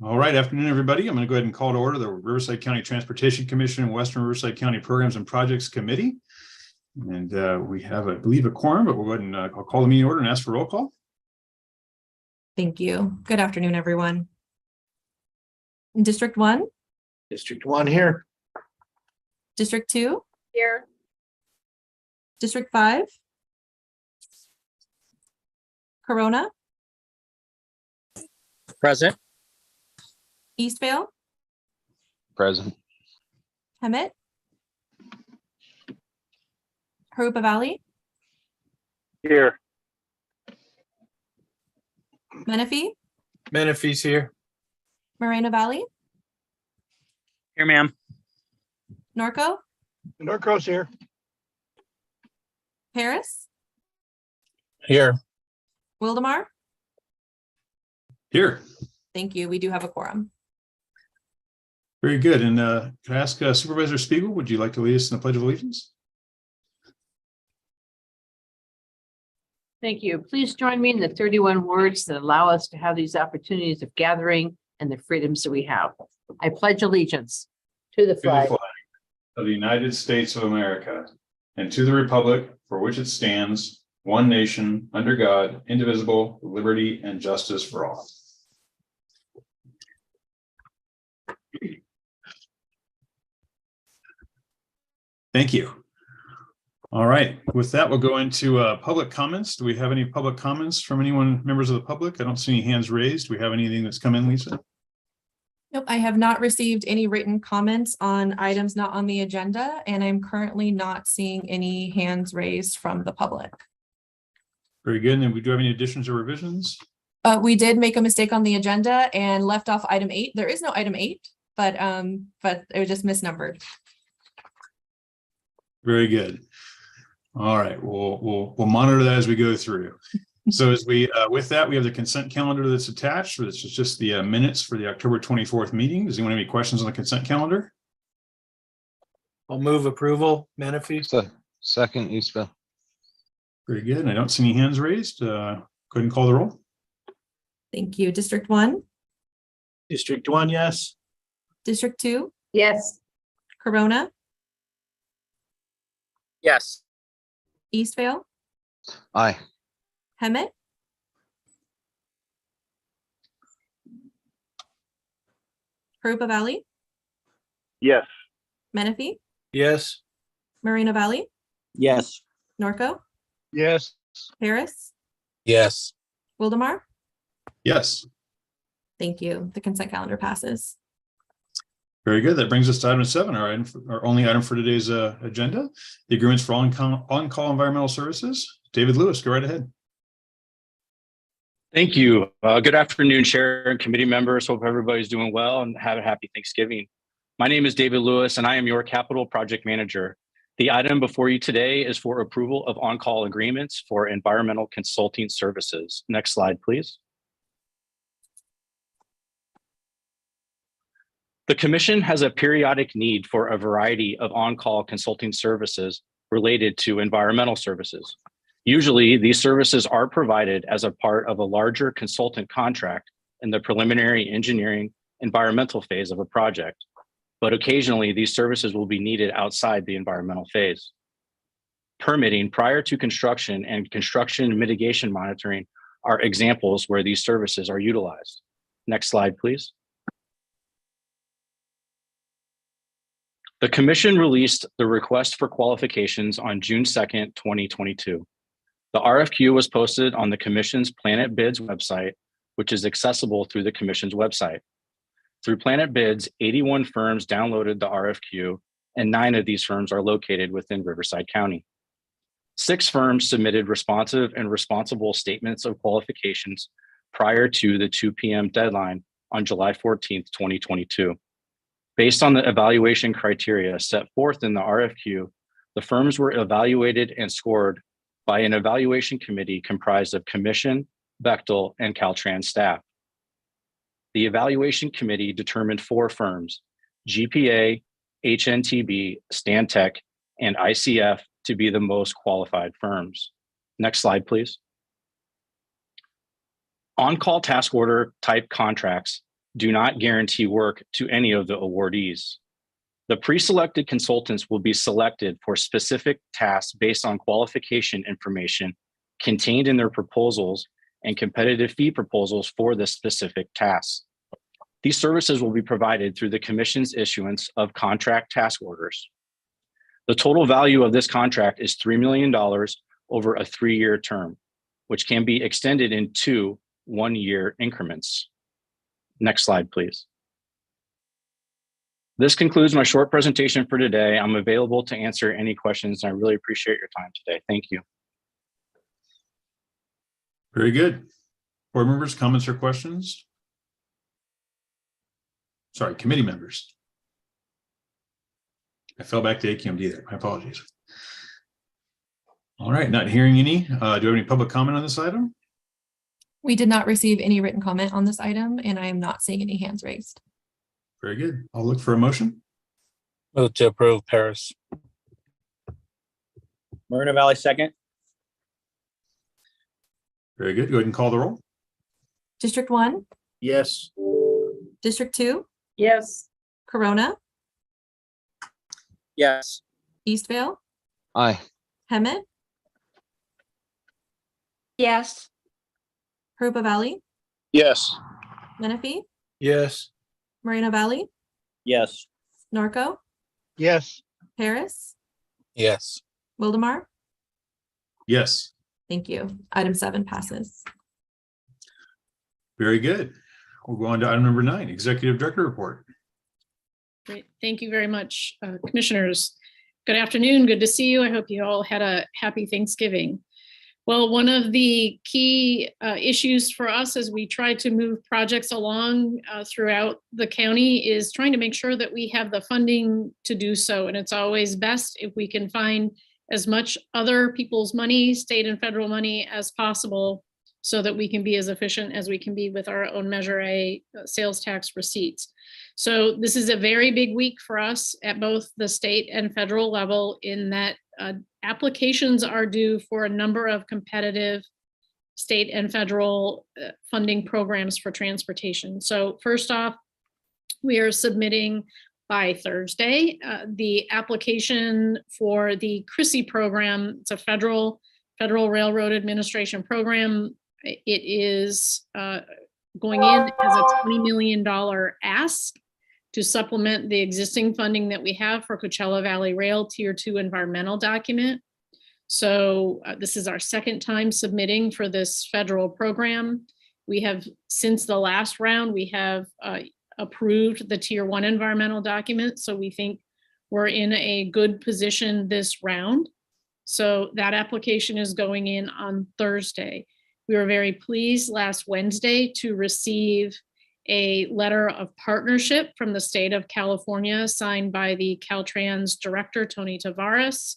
All right, afternoon, everybody. I'm going to go ahead and call to order the Riverside County Transportation Commission and Western Riverside County Programs and Projects Committee. And we have, I believe, a quorum, but we'll go ahead and I'll call the meeting order and ask for roll call. Thank you. Good afternoon, everyone. District 1, District 1 here. District 2, Here. District 5, Corona, Present. Eastvale, Present. Hemet, Harupa Valley, Here. Menifee, Menifee's here. Moreno Valley, Here, ma'am. Norco, Norco's here. Harris, Here. Wildemar. Here. Thank you. We do have a quorum. Very good. And can I ask Supervisor Spiegel, would you like to lead us in the Pledge of Allegiance? Thank you. Please join me in the 31 words that allow us to have these opportunities of gathering and the freedoms that we have. I pledge allegiance to the To the flag flag of the United States of America and to the republic for which it stands, one nation, under God, indivisible, with liberty and justice for all. Thank you. All right, with that, we'll go into public comments. Do we have any public comments from anyone, members of the public? I don't see any hands raised. Do we have anything that's come in, Lisa? Nope, I have not received any written comments on items not on the agenda, and I'm currently not seeing any hands raised from the public. Very good. And then we do have any additions or revisions? We did make a mistake on the agenda and left off item 8. There is no item 8, but it was just misnumbered. Very good. All right, we'll monitor that as we go through. So as we with that, we have the consent calendar that's attached. This is just the minutes for the October 24th meeting. Does anyone have any questions on the consent calendar? I'll move approval. Menifee. Second, Eastville. Very good. And I don't see any hands raised. Go ahead and call the roll. Thank you. District 1, District 1, yes. District 2, yes. Corona, Yes. Eastvale, Aye. Hemet, Harupa Valley, Yes. Menifee, Yes. Moreno Valley, Yes. Norco, Yes. Harris, Yes. Wildemar. Yes. Thank you. The consent calendar passes. Very good. That brings us to item 7, our only item for today's agenda, the agreements for on-call environmental services. David Lewis, go right ahead. Thank you. Good afternoon, Chair and committee members. Hope everybody's doing well and have a happy Thanksgiving. My name is David Lewis, and I am your capital project manager. The item before you today is for approval of on-call agreements for environmental consulting services. Next slide, please. The Commission has a periodic need for a variety of on-call consulting services related to environmental services. Usually, these services are provided as a part of a larger consultant contract in the preliminary engineering environmental phase of a project, but occasionally these services will be needed outside the environmental phase. Permitting prior to construction and construction mitigation monitoring are examples where these services are utilized. Next slide, please. The Commission released the request for qualifications on June 2nd, 2022. The RFQ was posted on the Commission's Planet Bids website, which is accessible through the Commission's website. Through Planet Bids, 81 firms downloaded the RFQ, and 9 of these firms are located within Riverside County. 6 firms submitted responsive and responsible statements of qualifications prior to the 2 p.m. deadline on July 14th, 2022. Based on the evaluation criteria set forth in the RFQ, the firms were evaluated and scored by an evaluation committee comprised of Commission, Bechtel, and Caltrans staff. The evaluation committee determined 4 firms, GPA, HNTB, Stantec, and ICF, to be the most qualified firms. Next slide, please. On-call task order type contracts do not guarantee work to any of the awardees. The pre-selected consultants will be selected for specific tasks based on qualification information contained in their proposals and competitive fee proposals for the specific tasks. These services will be provided through the Commission's issuance of contract task orders. The total value of this contract is $3 million over a 3-year term, which can be extended in 2 one-year increments. Next slide, please. This concludes my short presentation for today. I'm available to answer any questions. I really appreciate your time today. Thank you. Very good. Board members, comments or questions? Sorry, committee members. I fell back to AQMD there. My apologies. All right, not hearing any. Do you have any public comment on this item? We did not receive any written comment on this item, and I am not seeing any hands raised. Very good. I'll look for a motion. Move to approve, Paris. Marina Valley, second. Very good. Go ahead and call the roll. District 1, Yes. District 2, Yes. Corona, Yes. Eastvale, Aye. Hemet, Yes. Hopa Valley, Yes. Menifee, Yes. Moreno Valley, Yes. Norco, Yes. Harris, Yes. Wildemar. Yes. Thank you. Item 7 passes. Very good. We'll go on to item number 9, Executive Director Report. Great. Thank you very much, commissioners. Good afternoon. Good to see you. I hope you all had a happy Thanksgiving. Well, one of the key issues for us as we try to move projects along throughout the county is trying to make sure that we have the funding to do so. And it's always best if we can find as much other people's money, state and federal money, as possible so that we can be as efficient as we can be with our own Measure A sales tax receipts. So this is a very big week for us at both the state and federal level in that applications are due for a number of competitive state and federal funding programs for transportation. So first off, we are submitting by Thursday the application for the CRISI program. It's a Federal Railroad Administration program. It is going in as a $20 million ask to supplement the existing funding that we have for Coachella Valley Rail Tier 2 environmental document. So this is our second time submitting for this federal program. We have, since the last round, we have approved the Tier 1 environmental document. So we think we're in a good position this round. So that application is going in on Thursday. We were very pleased last Wednesday to receive a letter of partnership from the state of California signed by the Caltrans director, Tony Tavares.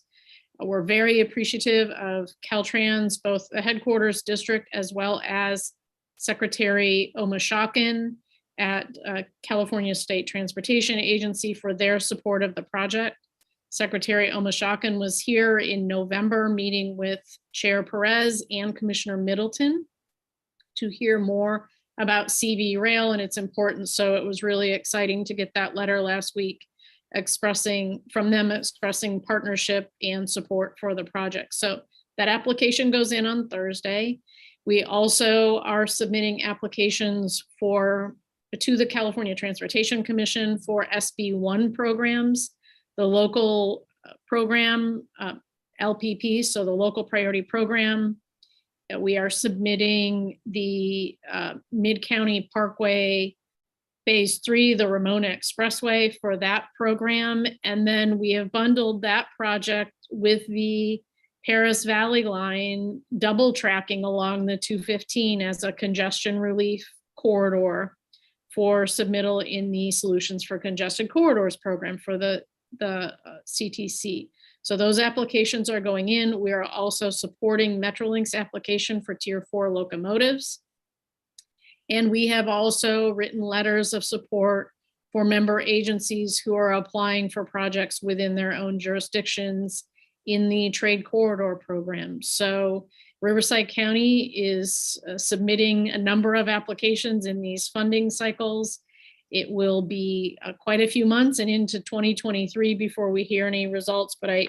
We're very appreciative of Caltrans, both the headquarters district as well as Secretary Omashakin at California State Transportation Agency for their support of the project. Secretary Omashakin was here in November meeting with Chair Perez and Commissioner Middleton to hear more about CV Rail and its importance. So it was really exciting to get that letter last week expressing partnership and support for the project. So that application goes in on Thursday. We also are submitting applications to the California Transportation Commission for SB1 programs, the local program, LPP, so the local priority program. We are submitting the Mid-County Parkway Phase 3, the Ramona Expressway for that program. And then we have bundled that project with the Paris Valley line, double tracking along the 215 as a congestion relief corridor for submittal in the Solutions for Congested Corridors program for the CTC. So those applications are going in. We are also supporting Metrolink's application for Tier 4 locomotives. And we have also written letters of support for member agencies who are applying for projects within their own jurisdictions in the trade corridor program. So Riverside County is submitting a number of applications in these funding cycles. it will be quite a few months and into 2023 before we hear any results, but I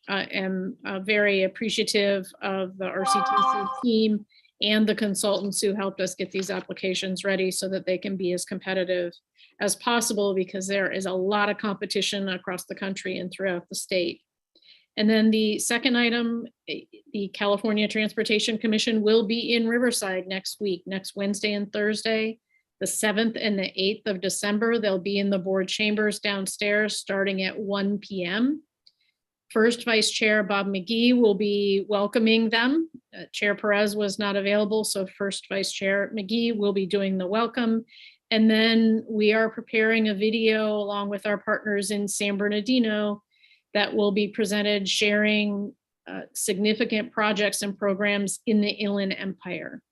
am very appreciative of the RCTC team and the consultants who helped us get these applications ready so that they can be as competitive as possible, because there is a lot of competition across the country and throughout the state. And then the second item, the California Transportation Commission will be in Riverside next week, next Wednesday and Thursday, the 7th and the 8th of December. They'll be in the board chambers downstairs starting at 1 p.m. First Vice Chair Bob McGee will be welcoming them. Chair Perez was not available, so First Vice Chair McGee will be doing the welcome. And then we are preparing a video along with our partners in San Bernardino that will be presented sharing significant projects and programs in the Inland Empire.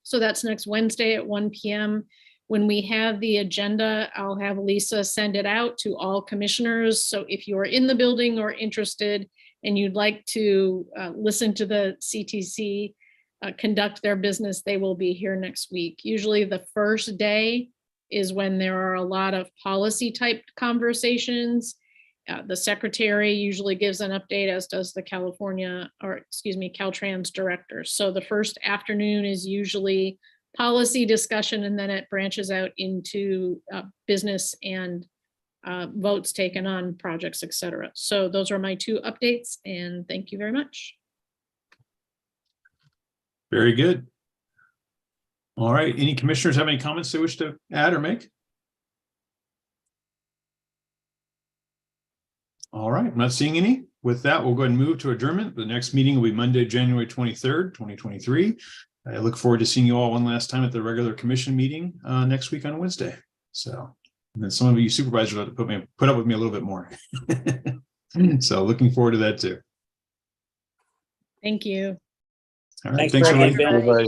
So that's next Wednesday at 1 p.m. When we have the agenda, I'll have Lisa send it out to all commissioners. So if you are in the building or interested and you'd like to listen to the CTC conduct their business, they will be here next week. Usually the first day is when there are a lot of policy type conversations. The secretary usually gives an update, as does the Caltrans director. So the first afternoon is usually policy discussion, and then it branches out into business and votes taken on projects, et cetera. So those are my 2 updates, and thank you very much. Very good. All right. Any commissioners have any comments they wish to add or make? All right. I'm not seeing any. With that, we'll go ahead and move to adjournment. The next meeting will be Monday, January 23rd, 2023. I look forward to seeing you all one last time at the regular commission meeting next week on Wednesday. So, and then some of you supervisors have to put up with me a little bit more. So looking forward to that too. Thank you. All right. Thanks Thanks very everybody. much, Bill. Everybody.